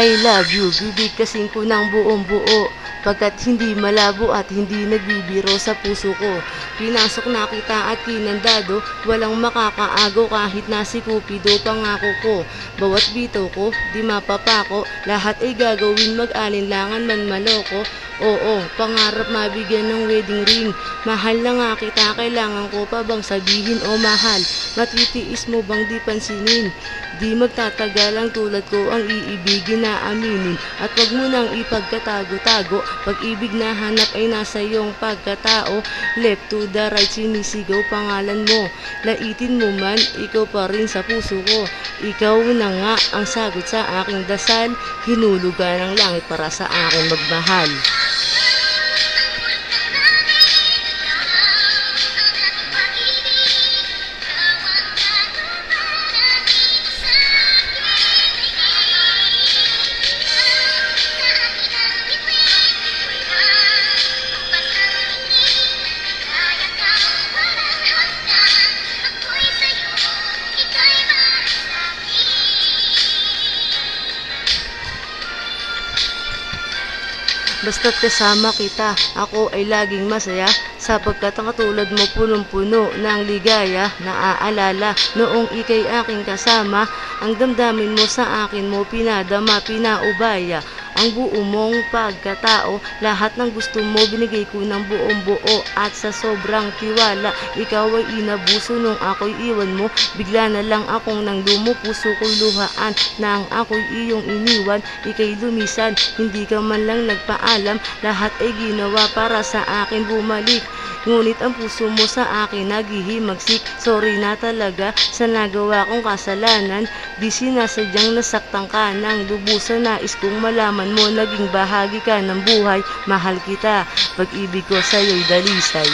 I love you, bibigkasin ko ng buong buo. Pagkat hindi malabo at hindi nagbibiro sa puso ko. Pinasok na kita at kinandado, walang makakaagaw kahit na si Cupido pangako ko. Bawat bitaw ko, di mapapako, lahat ay gagawin mag-alinlangan man maloko. Oo, pangarap mabigyan ng wedding ring. Mahal na nga kita, kailangan ko pa bang sabihin o mahal? Matitiis mo bang di pansinin? Di magtatagal ang tulad ko ang iibigin na aminin. At wag mo nang ipagkatago-tago, pag-ibig na hanap ay nasa iyong pagkatao. Left to the right, sinisigaw pangalan mo. Laitin mo man, ikaw pa rin sa puso ko. Ikaw na nga ang sagot sa aking dasal. Hinulugan ng langit para sa akin magmahal. Basta't kasama kita, ako ay laging masaya, sapagkat ang katulad mo punong-puno ng ligaya. Naaalala noong ika'y aking kasama, ang damdamin mo sa akin mo pinadama, pinaubaya. Ang buo mong pagkatao, lahat ng gusto mo binigay ko ng buong buo. At sa sobrang tiwala, ikaw ay inabuso nung ako'y iwan mo. Bigla na lang akong nang puso ko'y luhaan nang ako'y iyong iniwan. Ika'y lumisan, hindi ka man lang nagpaalam, lahat ay ginawa para sa akin bumalik. Ngunit ang puso mo sa akin naghihimagsik. Sorry na talaga sa nagawa kong kasalanan. Di sinasadyang nasaktan ka ng lubusan. Nais kong malaman mo naging bahagi ka ng buhay. Mahal kita, pag-ibig ko sa'yo'y dalisay.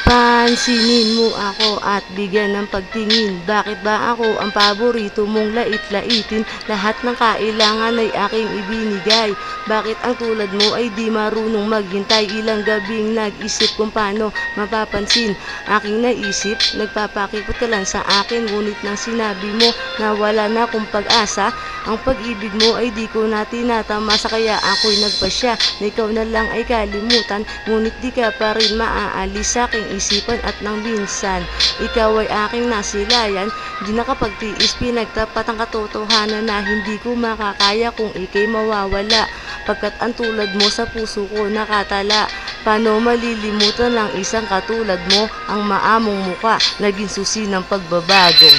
Pansinin mo ako at bigyan ng pagtingin. Bakit ba ako ang paborito mong lait-laitin? Lahat ng kailangan ay aking ibinigay. Bakit ang tulad mo ay di marunong maghintay? Ilang gabing nag-isip kung paano mapapansin aking naisip. Nagpapakipot ka lang sa akin, ngunit nang sinabi mo na wala na akong pag-asa, ang pag-ibig mo ay di ko na tinatamasa. Kaya ako'y nagpasya na ikaw na lang ay kalimutan. Ngunit di ka pa rin maaalis sa aking isipan. At nang minsan ikaw ay aking nasilayan, di nakapagtiis, pinagtapat ang katotohanan na hindi ko makakaya kung ika'y mawawala. Pagkat ang tulad mo sa puso ko nakatala. Paano malilimutan ng isang katulad mo? Ang maamong muka, naging susi ng pagbabago.